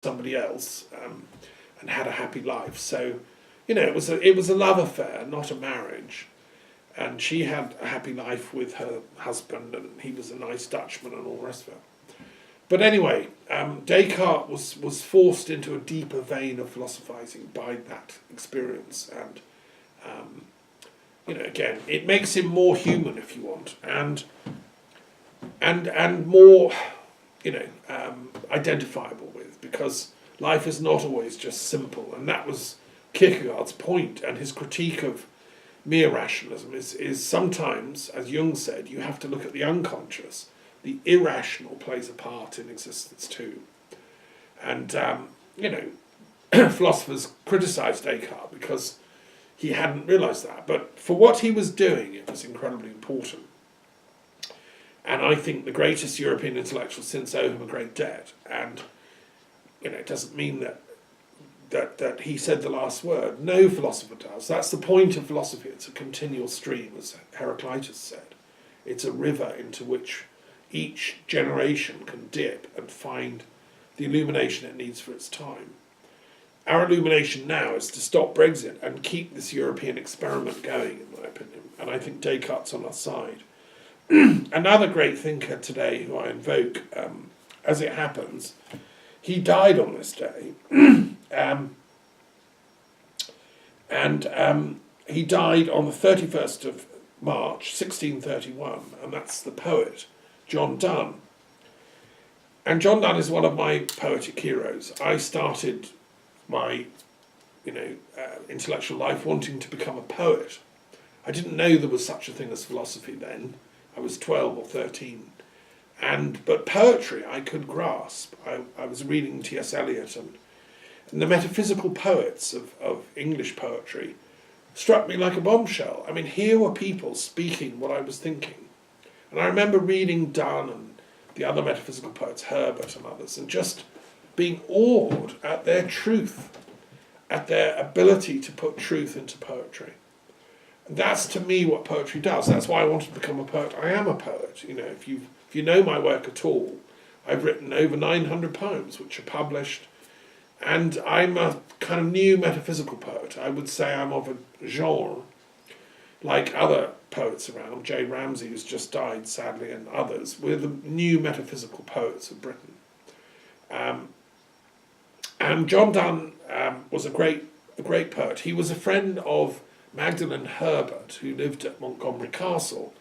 somebody else and had a happy life. So, it was a love affair, not a marriage. And she had a happy life with her husband, and he was a nice Dutchman and all the rest of it. But anyway, Descartes was forced into a deeper vein of philosophizing by that experience, and again, it makes him more human, if you want, and more, identifiable with, because life is not always just simple, and that was Kierkegaard's point, and his critique of mere rationalism is sometimes, as Jung said, you have to look at the unconscious. The irrational plays a part in existence too. And, philosophers criticised Descartes because he hadn't realised that. But for what he was doing, it was incredibly important. And I think the greatest European intellectuals since owe him a great debt. And, it doesn't mean that he said the last word. No philosopher does. That's the point of philosophy. It's a continual stream, as Heraclitus said. It's a river into which each generation can dip and find the illumination it needs for its time. Our illumination now is to stop Brexit and keep this European experiment going, in my opinion. And I think Descartes' on our side. Another great thinker today who I invoke, as it happens, he died on this day. He died on the 31st of March, 1631, and that's the poet Jonne Donne. And Jonne Donne is one of my poetic heroes. I started my, intellectual life wanting to become a poet. I didn't know there was such a thing as philosophy then. I was 12 or 13. But poetry I could grasp. I was reading T.S. Eliot, and the metaphysical poets of English poetry struck me like a bombshell. I mean, here were people speaking what I was thinking. And I remember reading Donne and the other metaphysical poets, Herbert and others, and just being awed at their truth, at their ability to put truth into poetry. And that's, to me, what poetry does. That's why I wanted to become a poet. I am a poet. If you know my work at all, I've written over 900 poems, which are published, and I'm a kind of new metaphysical poet. I would say I'm of a genre, like other poets around, J. Ramsey, who's just died, sadly, and others. We're the new metaphysical poets of Britain. And Jonne Donne was a great poet. He was a friend of Magdalen Herbert, who lived at Montgomery Castle.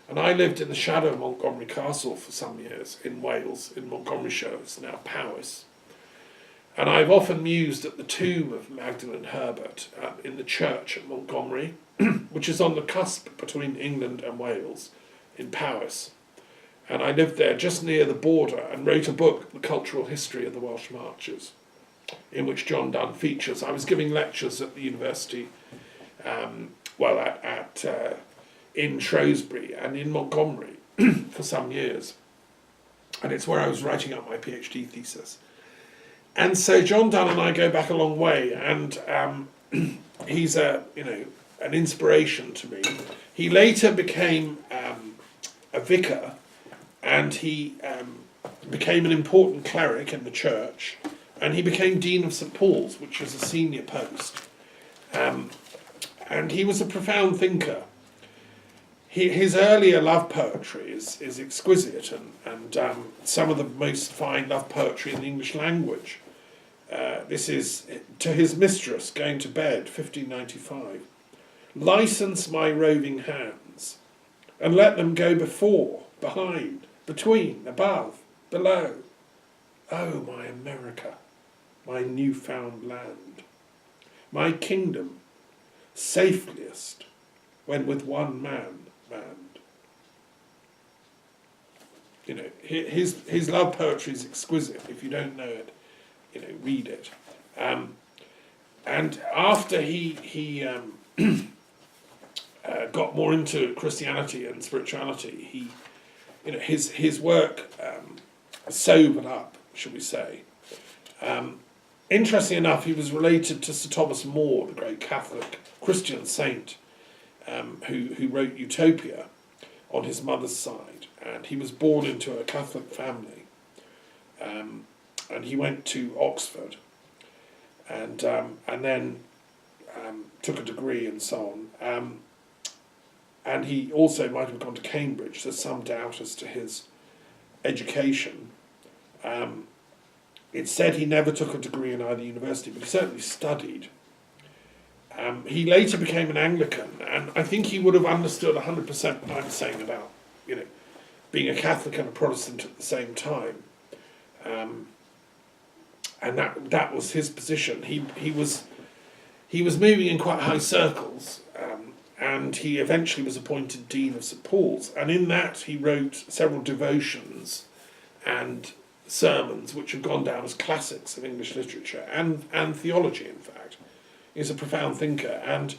And I lived in the shadow of Montgomery Castle for some years in Wales, in Montgomeryshire. It's now Powys. And I've often mused at the tomb of Magdalen Herbert in the church at Montgomery, which is on the cusp between England and Wales, in Powys. And I lived there just near the border and wrote a book, The Cultural History of the Welsh Marches, in which Jonne Donne features. I was giving lectures at the university, in Shrewsbury and in Montgomery for some years. And it's where I was writing up my PhD thesis. And so Jonne Donne and I go back a long way, and he's an inspiration to me. He later became a vicar, and he became an important cleric in the church, and he became Dean of St. Paul's, which is a senior post. And he was a profound thinker. His earlier love poetry is exquisite, and some of the most fine love poetry in the English language. This is to his mistress going to bed, 1595. License my roving hands, and let them go before, behind, between, above, below. Oh, my America, my newfound land, my kingdom, safeliest when with one man manned. His love poetry is exquisite. If you don't know it, read it. And after he got more into Christianity and spirituality, his work sobered up, shall we say. Interestingly enough, he was related to Sir Thomas More, the great Catholic Christian saint, who wrote Utopia on his mother's side, and he was born into a Catholic family. and he went to Oxford, and then took a degree and so on. And he also might have gone to Cambridge. There's some doubt as to his education. It's said he never took a degree in either university, but he certainly studied. He later became an Anglican, and I think he would have understood 100% what I'm saying about, being a Catholic and a Protestant at the same time. And that was his position. He was moving in quite high circles, and he eventually was appointed Dean of St Paul's. And in that he wrote several devotions and sermons which have gone down as classics of English literature and theology, in fact. He's a profound thinker, and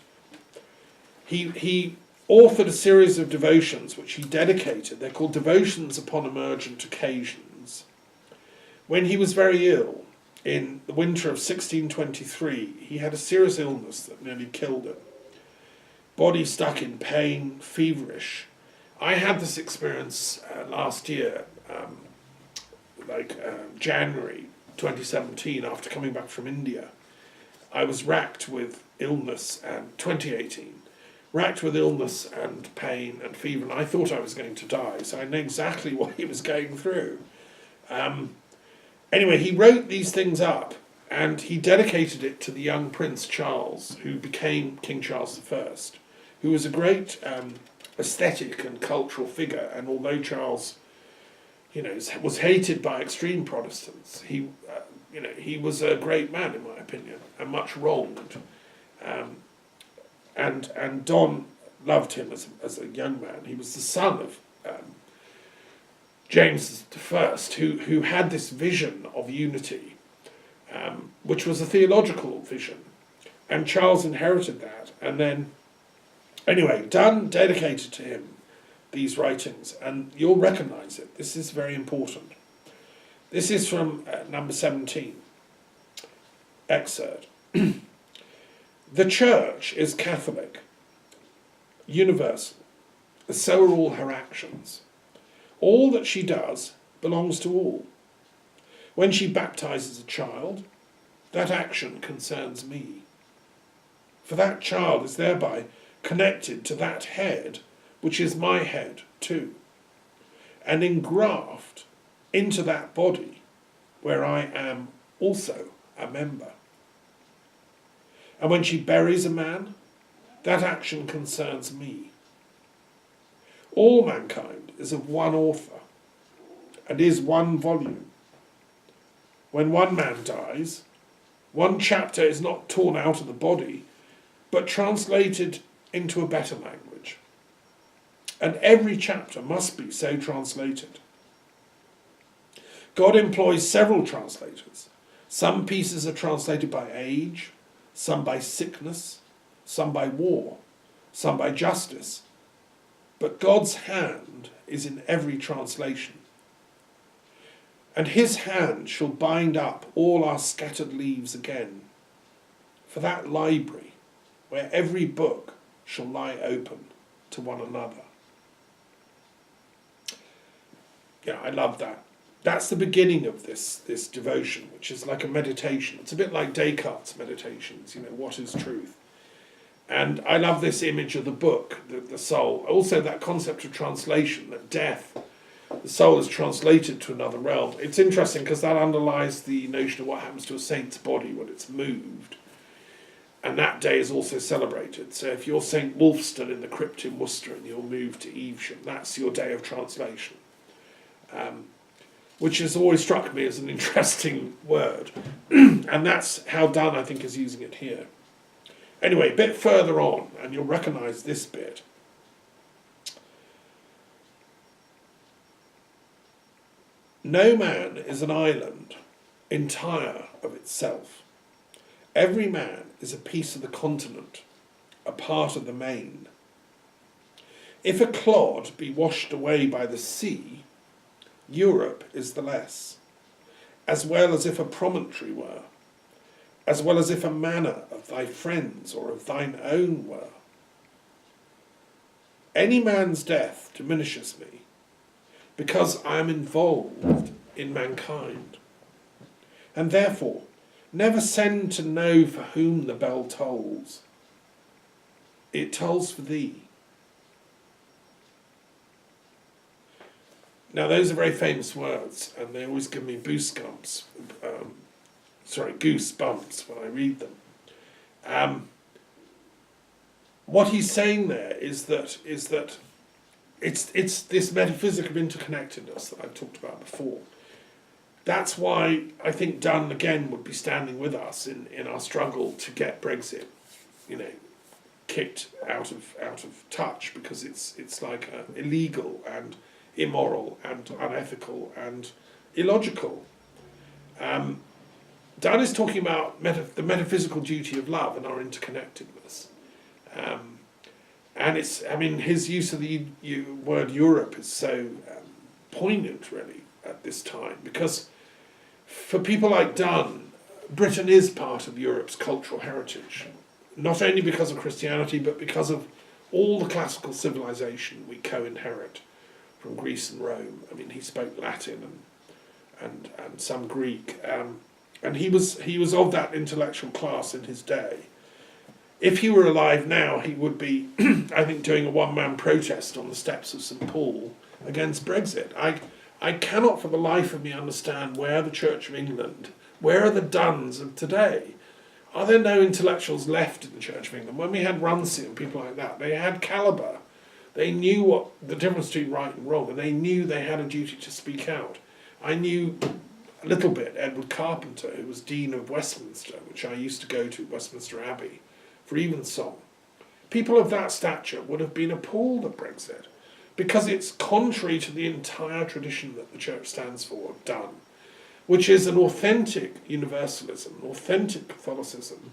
he authored a series of devotions which he dedicated. They're called Devotions upon Emergent Occasions. When he was very ill, in the winter of 1623, he had a serious illness that nearly killed him. Body stuck in pain, feverish. I had this experience last year, January 2017, after coming back from India. I was racked with illness, and 2018, racked with illness and pain and fever, and I thought I was going to die, so I know exactly what he was going through. Anyway, he wrote these things up, and he dedicated it to the young Prince Charles, who became King Charles I, who was a great aesthetic and cultural figure. And although Charles, was hated by extreme Protestants, he was a great man, in my opinion, and much wronged. And Donne loved him as a young man. He was the son of James I, who had this vision of unity, which was a theological vision. And Charles inherited that. And then, anyway, Donne dedicated to him these writings, and you'll recognise it. This is very important. This is from number 17, excerpt. The Church is Catholic, universal, so are all her actions. All that she does belongs to all. When she baptizes a child, that action concerns me. For that child is thereby connected to that head, which is my head too, and engraft into that body, where I am also a member. And when she buries a man, that action concerns me. All mankind is of one author, and is one volume. When one man dies, one chapter is not torn out of the body, but translated into a better language. And every chapter must be so translated. God employs several translators. Some pieces are translated by age, some by sickness, some by war, some by justice. But God's hand is in every translation. And his hand shall bind up all our scattered leaves again, for that library, where every book shall lie open to one another. Yeah, I love that. That's the beginning of this devotion, which is like a meditation. It's a bit like Descartes' meditations, what is truth? And I love this image of the book, the soul. Also that concept of translation, that death, the soul is translated to another realm. It's interesting because that underlies the notion of what happens to a saint's body when it's moved. And that day is also celebrated. So if you're St. Wulfstan in the crypt in Worcester and you're moved to Evesham, that's your day of translation. Which has always struck me as an interesting word. And that's how Donne, I think, is using it here. Anyway, a bit further on, and you'll recognise this bit. No man is an island entire of itself. Every man is a piece of the continent, a part of the main. If a clod be washed away by the sea, Europe is the less, as well as if a promontory were, as well as if a manor of thy friends or of thine own were. Any man's death diminishes me, because I am involved in mankind. And therefore, never send to know for whom the bell tolls. It tolls for thee. Now, those are very famous words, and they always give me goosebumps when I read them. What he's saying there is that it's this metaphysic of interconnectedness that I've talked about before. That's why I think Donne again would be standing with us in our struggle to get Brexit, kicked out of touch, because it's like illegal and immoral and unethical and illogical. Donne is talking about the metaphysical duty of love and our interconnectedness. And his use of the word Europe is so poignant, really, at this time, because for people like Donne, Britain is part of Europe's cultural heritage, not only because of Christianity, but because of all the classical civilization we co-inherit from Greece and Rome. I mean, he spoke Latin and some Greek, and he was of that intellectual class in his day. If he were alive now, he would be, I think, doing a one-man protest on the steps of St. Paul against Brexit. I cannot for the life of me understand where the Church of England, where are the Dunnes of today? Are there no intellectuals left in the Church of England? When we had Runcie and people like that, they had calibre. They knew what the difference between right and wrong, and they knew they had a duty to speak out. I knew a little bit Edward Carpenter, who was Dean of Westminster, which I used to go to, Westminster Abbey, for evensong. People of that stature would have been appalled at Brexit, because it's contrary to the entire tradition that the Church stands for, Donne, which is an authentic universalism, an authentic Catholicism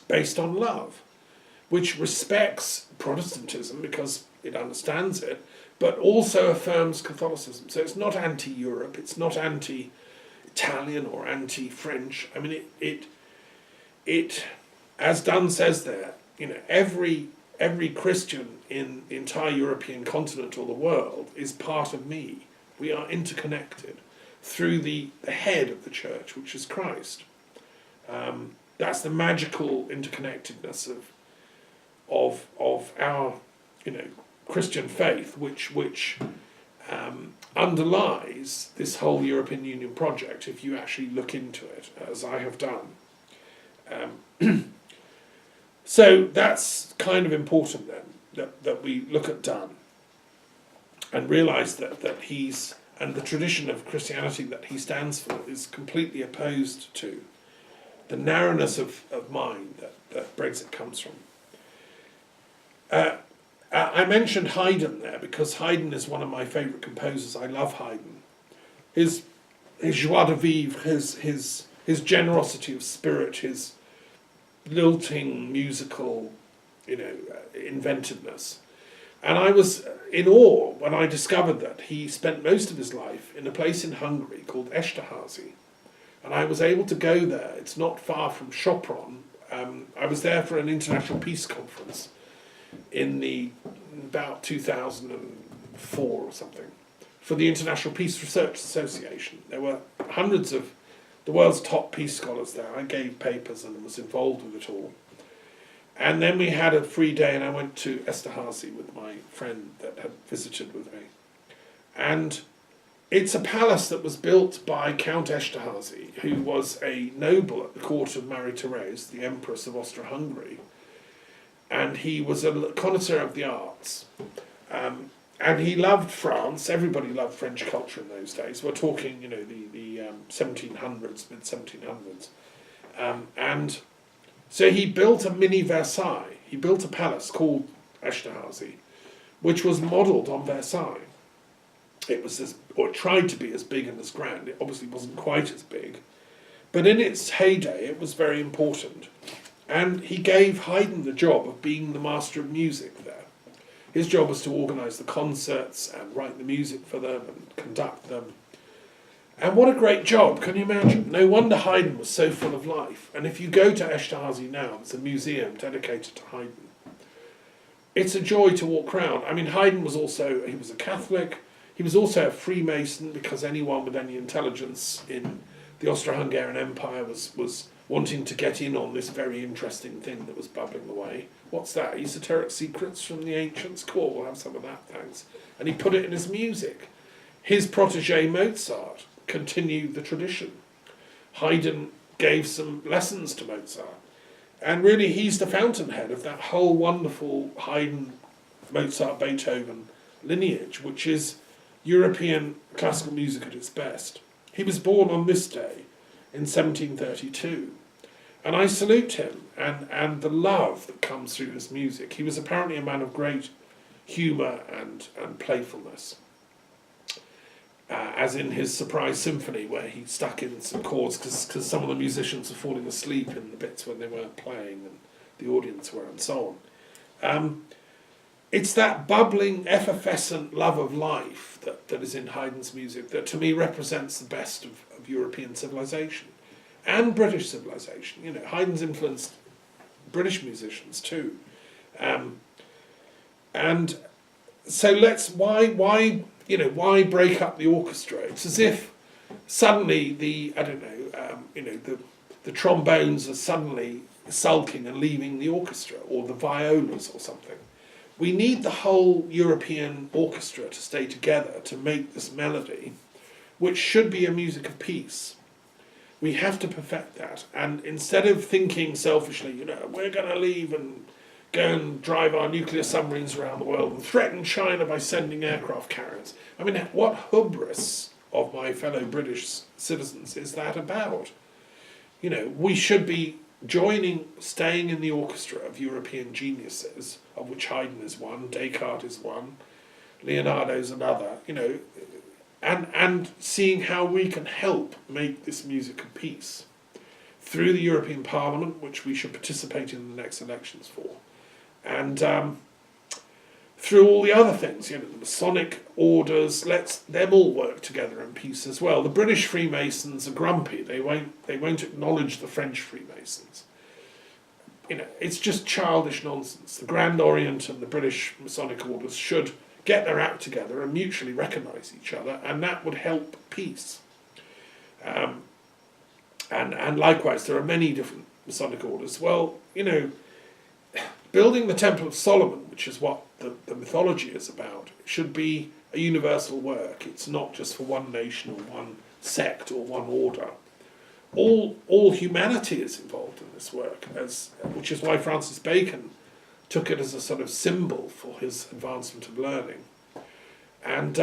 based on love, which respects Protestantism because it understands it, but also affirms Catholicism. So it's not anti-Europe, it's not anti-Italian or anti-French. I mean, it as Donne says there, every Christian in the entire European continent or the world is part of me. We are interconnected through the head of the church, which is Christ. That's the magical interconnectedness of our Christian faith, which underlies this whole European Union project, if you actually look into it, as I have done. So that's kind of important then, that we look at Donne and realise that he's, and the tradition of Christianity that he stands for is completely opposed to the narrowness of mind that Brexit comes from. I mentioned Haydn there because Haydn is one of my favourite composers. I love Haydn. His joie de vivre, his generosity of spirit, his lilting musical, inventiveness. And I was in awe when I discovered that he spent most of his life in a place in Hungary called Esterházy. And I was able to go there. It's not far from Sopron. I was there for an international peace conference in about 2004 or something, for the International Peace Research Association. There were hundreds of the world's top peace scholars there. I gave papers and was involved with it all. And then we had a free day and I went to Esterházy with my friend that had visited with me. And it's a palace that was built by Count Esterházy, who was a noble at the court of Marie Therese, the Empress of Austria-Hungary. And he was a connoisseur of the arts. And he loved France. Everybody loved French culture in those days. We're talking, the 1700s, mid-1700s. And so he built a mini Versailles. He built a palace called Esterházy, which was modelled on Versailles. It was it tried to be as big and as grand. It obviously wasn't quite as big. But in its heyday, it was very important. And he gave Haydn the job of being the master of music there. His job was to organise the concerts and write the music for them and conduct them. And what a great job, can you imagine? No wonder Haydn was so full of life. And if you go to Esterházy now, there's a museum dedicated to Haydn. It's a joy to walk around. I mean, Haydn was he was a Catholic. He was also a Freemason, because anyone with any intelligence in the Austro-Hungarian Empire was wanting to get in on this very interesting thing that was bubbling away. What's that? Esoteric secrets from the ancients? Cool, we'll have some of that, thanks. And he put it in his music. His protege Mozart continued the tradition. Haydn gave some lessons to Mozart. And really he's the fountainhead of that whole wonderful Haydn, Mozart, Beethoven lineage, which is European classical music at its best. He was born on this day in 1732. And I salute him and the love that comes through his music. He was apparently a man of great humour and playfulness. As in his Surprise Symphony, where he stuck in some chords because some of the musicians were falling asleep in the bits when they weren't playing and the audience were, and so on. It's that bubbling, effervescent love of life that is in Haydn's music that to me represents the best of European civilization and British civilization. You know, Haydn's influenced British musicians too. And so why break up the orchestra? It's as if suddenly the trombones are suddenly sulking and leaving the orchestra, or the violas or something. We need the whole European orchestra to stay together to make this melody, which should be a music of peace. We have to perfect that. And instead of thinking selfishly, we're going to leave and go and drive our nuclear submarines around the world and threaten China by sending aircraft carriers. I mean, what hubris of my fellow British citizens is that about? We should be staying in the orchestra of European geniuses, of which Haydn is one, Descartes is one, Leonardo's another, and seeing how we can help make this music of peace through the European Parliament, which we should participate in the next elections for, and through all the other things, the Masonic orders, let's them all work together in peace as well. The British Freemasons are grumpy. They won't acknowledge the French Freemasons. It's just childish nonsense. The Grand Orient and the British Masonic orders should get their act together and mutually recognise each other, and that would help peace. And likewise, there are many different Masonic orders. Well, building the Temple of Solomon, which is what the mythology is about, should be a universal work. It's not just for one nation or one sect or one order. All humanity is involved in this work, which is why Francis Bacon took it as a sort of symbol for his advancement of learning. And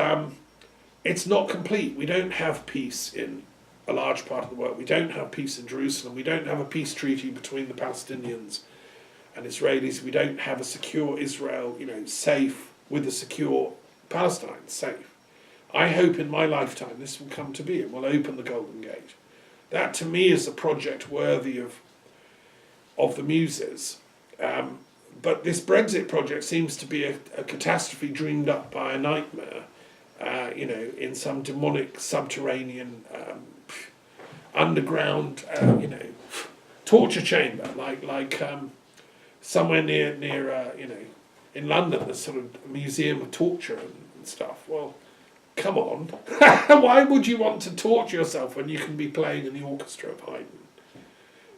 it's not complete. We don't have peace in a large part of the world. We don't have peace in Jerusalem. We don't have a peace treaty between the Palestinians and Israelis. We don't have a secure Israel, safe, with a secure Palestine, safe. I hope in my lifetime this will come to be. It will open the Golden Gate. That to me is a project worthy of the muses. But this Brexit project seems to be a catastrophe dreamed up by a nightmare, in some demonic subterranean underground, torture chamber, like somewhere near in London, there's sort of a museum of torture and stuff. Well, come on. Why would you want to torture yourself when you can be playing in the orchestra of Haydn?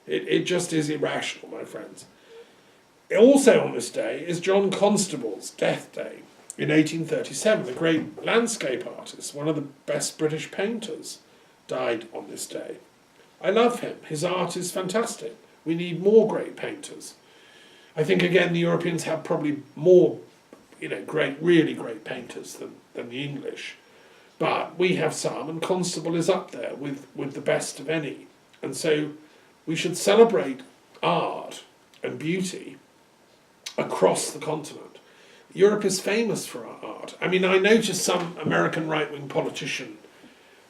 It just is irrational, my friends. Also on this day is John Constable's death day in 1837. The great landscape artist, one of the best British painters, died on this day. I love him. His art is fantastic. We need more great painters. I think, again, the Europeans have probably more, really great painters than the English. But we have some, and Constable is up there with the best of any. And so we should celebrate art and beauty across the continent. Europe is famous for our art. I mean, I noticed some American right-wing politician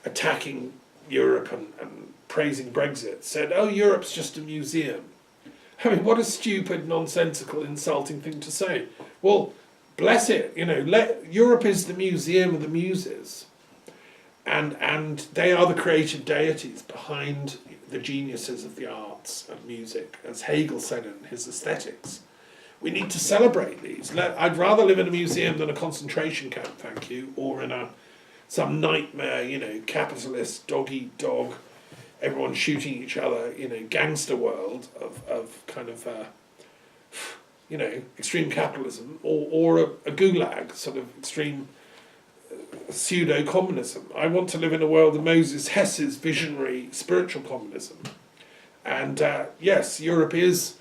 attacking Europe and praising Brexit said, oh, Europe's just a museum. I mean, what a stupid, nonsensical, insulting thing to say. Well, bless it, Europe is the museum of the muses. And they are the creative deities behind the geniuses of the arts and music, as Hegel said in his Aesthetics. We need to celebrate these. I'd rather live in a museum than a concentration camp, thank you, or in some nightmare, capitalist, dog-eat-dog, everyone shooting each other, gangster world of kind of, extreme capitalism, or a gulag, sort of extreme pseudo-communism. I want to live in a world of Moses Hess's visionary spiritual communism. And yes, Europe is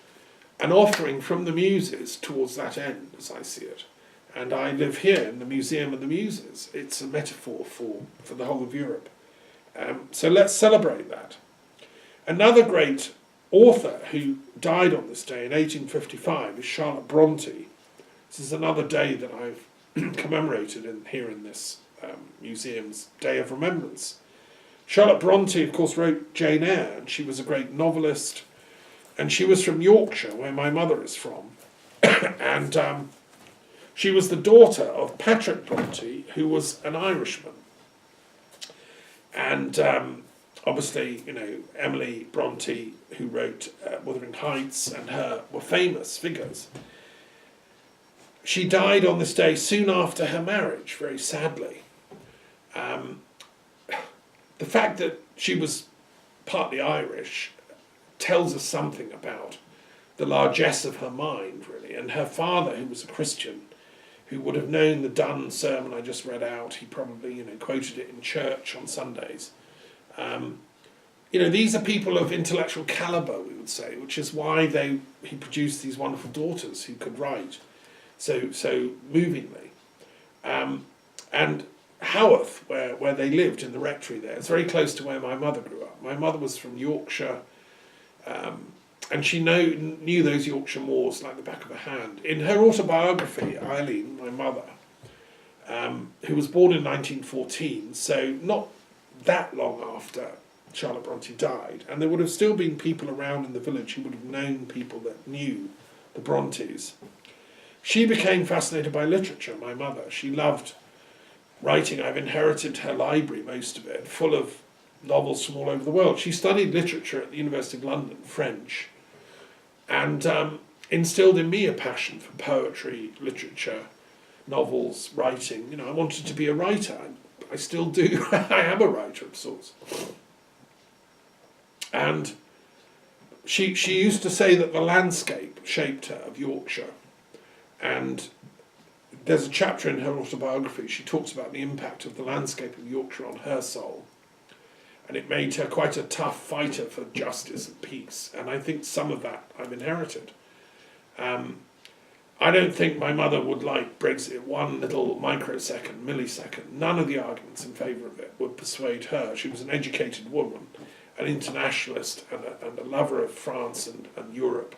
an offering from the Muses towards that end, as I see it. And I live here in the Museum of the Muses. It's a metaphor for the whole of Europe. So let's celebrate that. Another great author who died on this day in 1855 is Charlotte Bronte. This is another day that I've commemorated here in this museum's Day of Remembrance. Charlotte Bronte, of course, wrote Jane Eyre, and she was a great novelist, and she was from Yorkshire, where my mother is from. And she was the daughter of Patrick Bronte, who was an Irishman. And obviously, Emily Bronte, who wrote Wuthering Heights, and her were famous figures. She died on this day soon after her marriage, very sadly. The fact that she was partly Irish tells us something about the largesse of her mind, really. And her father, who was a Christian, who would have known the Donne sermon I just read out, he probably, quoted it in church on Sundays. These are people of intellectual calibre, we would say, which is why he produced these wonderful daughters who could write so movingly. And Haworth, where they lived in the rectory there, it's very close to where my mother grew up. My mother was from Yorkshire, and she knew those Yorkshire moors like the back of her hand. In her autobiography, Eileen, my mother, who was born in 1914, so not that long after Charlotte Bronte died, and there would have still been people around in the village who would have known people that knew the Brontes. She became fascinated by literature, my mother. She loved writing. I've inherited her library, most of it, full of novels from all over the world. She studied literature at the University of London, French, and instilled in me a passion for poetry, literature, novels, writing. I wanted to be a writer. I still do. I am a writer of sorts. And she used to say that the landscape shaped her, of Yorkshire. And there's a chapter in her autobiography, she talks about the impact of the landscape of Yorkshire on her soul. And it made her quite a tough fighter for justice and peace. And I think some of that I've inherited. I don't think my mother would like Brexit 1 little microsecond, millisecond. None of the arguments in favour of it would persuade her. She was an educated woman, an internationalist and a lover of France and Europe,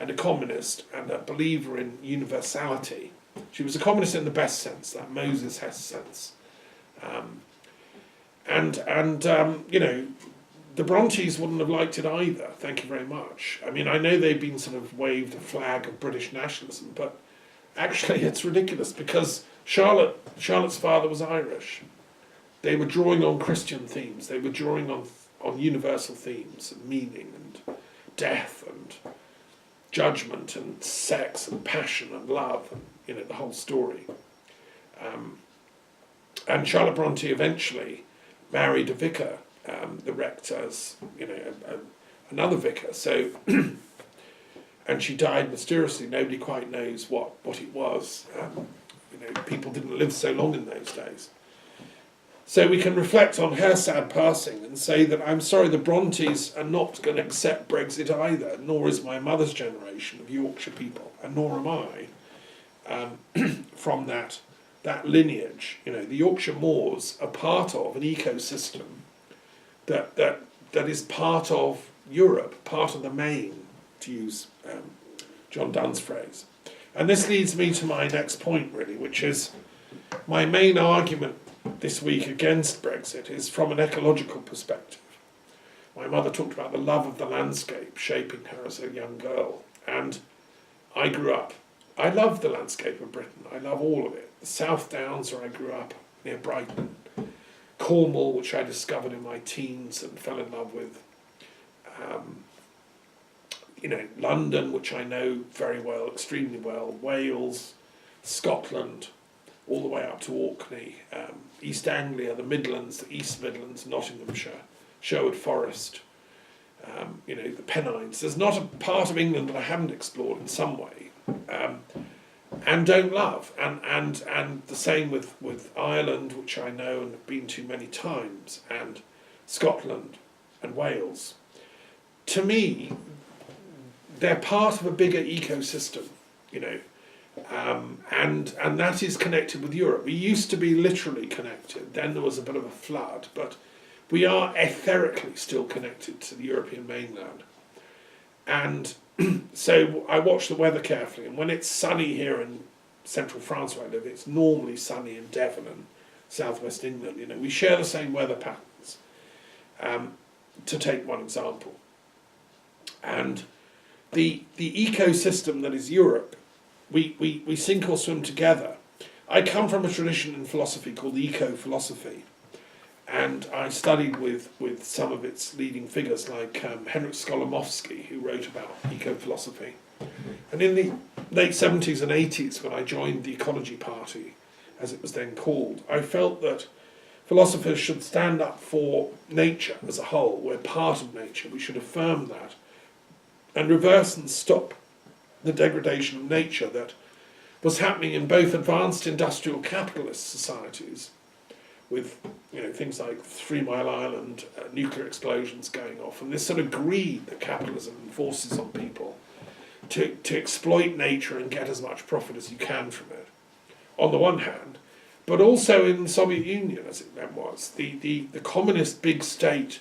and a communist and a believer in universality. She was a communist in the best sense, that Moses Hess sense. The Brontes wouldn't have liked it either, thank you very much. I mean, I know they've been sort of waved a flag of British nationalism, but actually it's ridiculous because Charlotte's father was Irish. They were drawing on Christian themes. They were drawing on universal themes and meaning and death and judgment and sex and passion and love and, the whole story. And Charlotte Bronte eventually married a vicar, the rector's, another vicar. So, and she died mysteriously. Nobody quite knows what it was. People didn't live so long in those days. So we can reflect on her sad passing and say that I'm sorry the Brontes are not going to accept Brexit either, nor is my mother's generation of Yorkshire people, and nor am I, from that lineage. The Yorkshire moors are part of an ecosystem that is part of Europe, part of the main, to use Jonne Donne's phrase. And this leads me to my next point, really, which is my main argument this week against Brexit is from an ecological perspective. My mother talked about the love of the landscape shaping her as a young girl, and I grew up. I love the landscape of Britain. I love all of it. The South Downs, where I grew up, near Brighton. Cornwall, which I discovered in my teens and fell in love with. London, which I know very well, extremely well. Wales, Scotland, all the way up to Orkney. East Anglia, the Midlands, the East Midlands, Nottinghamshire, Sherwood Forest, the Pennines. There's not a part of England that I haven't explored in some way, and don't love. And the same with Ireland, which I know and have been to many times, and Scotland and Wales. To me, they're part of a bigger ecosystem, and that is connected with Europe. We used to be literally connected, then there was a bit of a flood, but we are etherically still connected to the European mainland. And so I watch the weather carefully, and when it's sunny here in central France where I live, it's normally sunny in Devon and southwest England. We share the same weather patterns, to take one example. And the ecosystem that is Europe, we sink or swim together. I come from a tradition in philosophy called eco-philosophy, and I studied with some of its leading figures like Henryk Skolimowski, who wrote about eco-philosophy. And in the late 70s and 80s, when I joined the Ecology Party, as it was then called, I felt that philosophers should stand up for nature as a whole. We're part of nature. We should affirm that and reverse and stop the degradation of nature that was happening in both advanced industrial capitalist societies, with things like 3 Mile Island, nuclear explosions going off, and this sort of greed that capitalism enforces on people to exploit nature and get as much profit as you can from it, on the one hand, but also in the Soviet Union, as it then was. The communist big state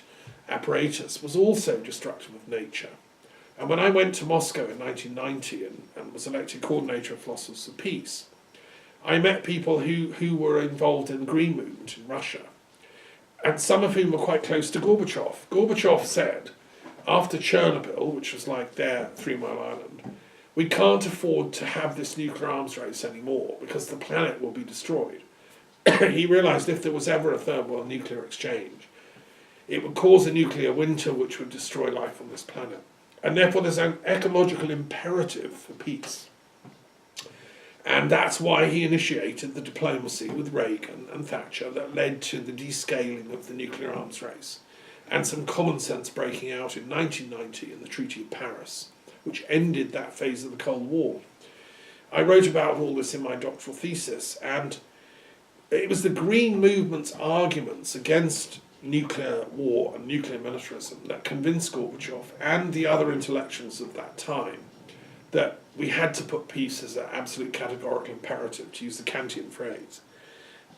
apparatus was also destructive of nature. And when I went to Moscow in 1990 and was elected coordinator of Philosophers of Peace, I met people who were involved in the Green Movement in Russia, and some of whom were quite close to Gorbachev. Gorbachev said, after Chernobyl, which was like their 3 Mile Island, we can't afford to have this nuclear arms race anymore because the planet will be destroyed. He realised if there was ever a third world nuclear exchange, it would cause a nuclear winter which would destroy life on this planet. And therefore there's an ecological imperative for peace. And that's why he initiated the diplomacy with Reagan and Thatcher that led to the descaling of the nuclear arms race and some common sense breaking out in 1990 in the Treaty of Paris, which ended that phase of the Cold War. I wrote about all this in my doctoral thesis, and it was the Green Movement's arguments against nuclear war and nuclear militarism that convinced Gorbachev and the other intellectuals of that time that we had to put peace as an absolute categorical imperative, to use the Kantian phrase.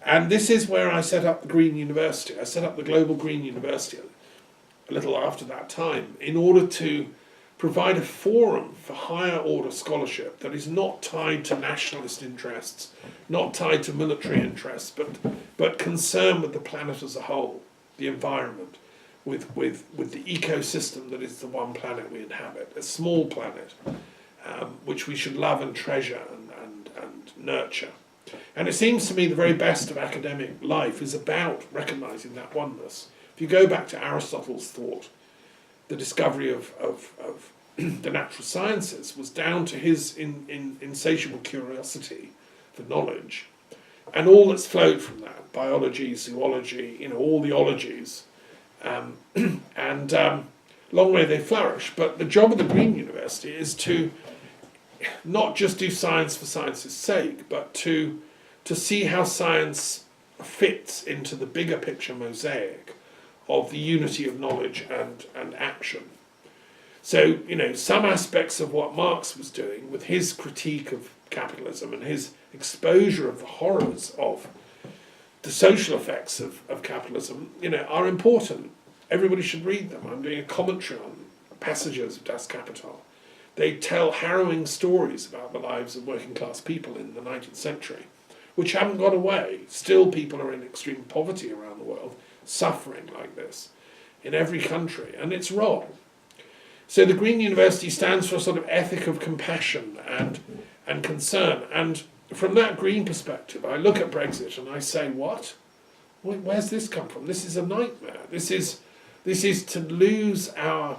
And this is where I set up the Green University. I set up the Global Green University a little after that time in order to provide a forum for higher order scholarship that is not tied to nationalist interests, not tied to military interests, but concerned with the planet as a whole, the environment, with the ecosystem that is the one planet we inhabit, a small planet, which we should love and treasure and nurture. And it seems to me the very best of academic life is about recognising that oneness. If you go back to Aristotle's thought, the discovery of the natural sciences was down to his insatiable curiosity for knowledge, and all that's flowed from that, biology, zoology, all the ologies, and long may they flourish. But the job of the Green University is to not just do science for science's sake, but to see how science fits into the bigger picture mosaic of the unity of knowledge and action. So, some aspects of what Marx was doing with his critique of capitalism and his exposure of the horrors of the social effects of capitalism, are important. Everybody should read them. I'm doing a commentary on passages of Das Kapital. They tell harrowing stories about the lives of working class people in the 19th century, which haven't gone away. Still, people are in extreme poverty around the world, suffering like this in every country, and it's wrong. So the Green University stands for a sort of ethic of compassion and concern. And from that green perspective, I look at Brexit and I say, what? Where's this come from? This is a nightmare. This is to lose our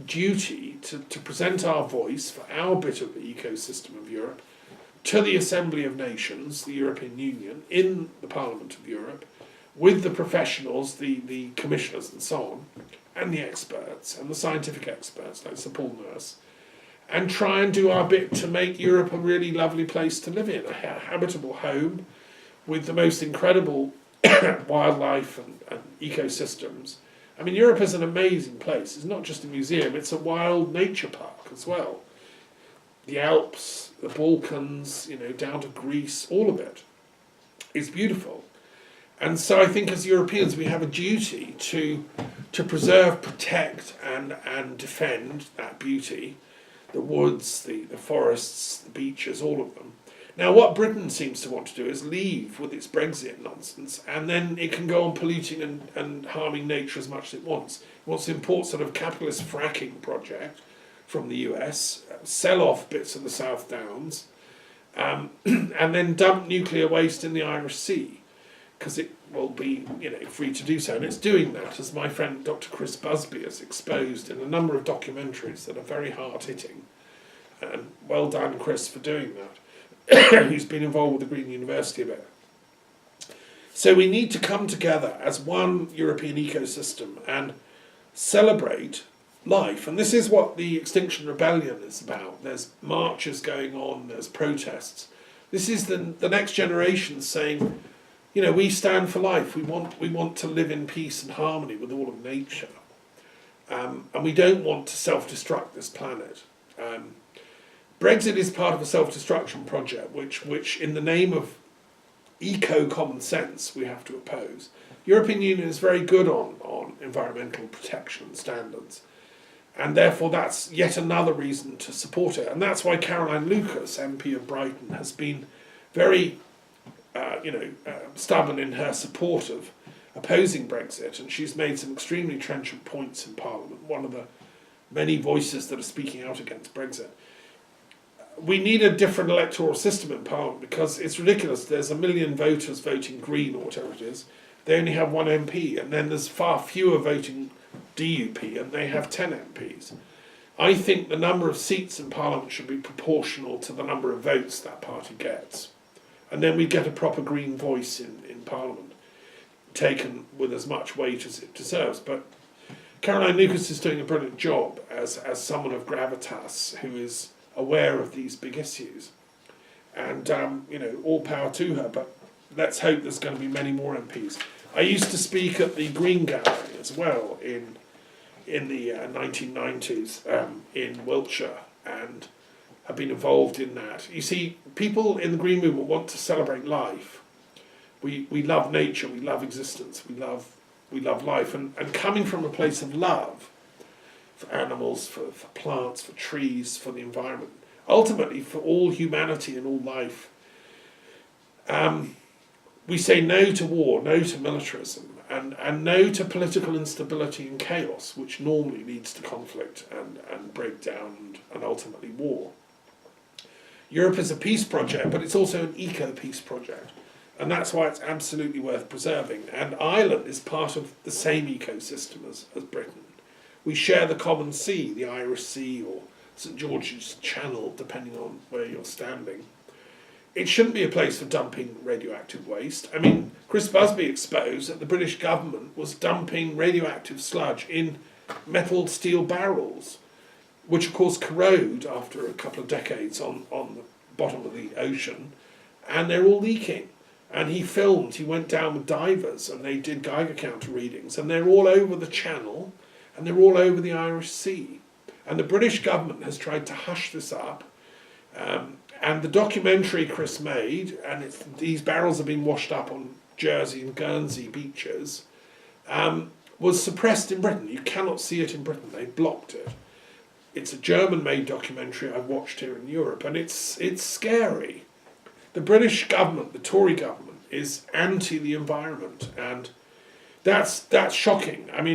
duty to present our voice for our bit of the ecosystem of Europe to the Assembly of Nations, the European Union, in the Parliament of Europe, with the professionals, the commissioners and so on, and the experts, and the scientific experts like Sir Paul Nurse, and try and do our bit to make Europe a really lovely place to live in, a habitable home with the most incredible wildlife and ecosystems. I mean, Europe is an amazing place. It's not just a museum, it's a wild nature park as well. The Alps, the Balkans, down to Greece, all of it is beautiful. And so I think as Europeans we have a duty to preserve, protect and defend that beauty, the woods, the forests, the beaches, all of them. Now what Britain seems to want to do is leave with its Brexit nonsense, and then it can go on polluting and harming nature as much as it wants. It wants to import sort of capitalist fracking project from the US, sell off bits of the South Downs, and then dump nuclear waste in the Irish Sea, because it will be free to do so. And it's doing that, as my friend Dr. Chris Busby has exposed in a number of documentaries that are very hard-hitting. And well done, Chris, for doing that. Who's been involved with the Green University a bit. So we need to come together as one European ecosystem and celebrate life. And this is what the Extinction Rebellion is about. There's marches going on, there's protests. This is the next generation saying, we stand for life. We want to live in peace and harmony with all of nature. And we don't want to self-destruct this planet. Brexit is part of a self-destruction project, which in the name of eco-common sense we have to oppose. European Union is very good on environmental protection standards, and therefore that's yet another reason to support it. And that's why Caroline Lucas, MP of Brighton, has been very stubborn in her support of opposing Brexit, and she's made some extremely trenchant points in Parliament, one of the many voices that are speaking out against Brexit. We need a different electoral system in Parliament, because it's ridiculous. There's 1 million voters voting Green or whatever it is. They only have 1 MP, and then there's far fewer voting DUP, and they have 10 MPs. I think the number of seats in Parliament should be proportional to the number of votes that party gets. And then we get a proper Green voice in Parliament, taken with as much weight as it deserves. But Caroline Lucas is doing a brilliant job as someone of gravitas who is aware of these big issues, and all power to her. But let's hope there's going to be many more MPs. I used to speak at the Green Gallery as well in the 1990s in Wiltshire, and have been involved in that. You see, people in the Green movement want to celebrate life. We love nature, we love existence, we love life, and coming from a place of love for animals, for plants, for trees, for the environment, ultimately for all humanity and all life. We say no to war, no to militarism, and no to political instability and chaos, which normally leads to conflict and breakdown and ultimately war. Europe is a peace project, but it's also an eco-peace project, and that's why it's absolutely worth preserving. And Ireland is part of the same ecosystem as Britain. We share the common sea, the Irish Sea or St George's Channel, depending on where you're standing. It shouldn't be a place for dumping radioactive waste. I mean, Chris Busby exposed that the British government was dumping radioactive sludge in metal steel barrels, which of course corrode after a couple of decades on the bottom of the ocean, and they're all leaking. And he went down with divers, and they did Geiger counter readings, and they're all over the Channel, and they're all over the Irish Sea. And the British government has tried to hush this up. And the documentary Chris made, and these barrels have been washed up on Jersey and Guernsey beaches, was suppressed in Britain. You cannot see it in Britain. They blocked it. It's a German-made documentary I've watched here in Europe, and it's scary. The British government, the Tory government, is anti the environment, and that's shocking. I mean,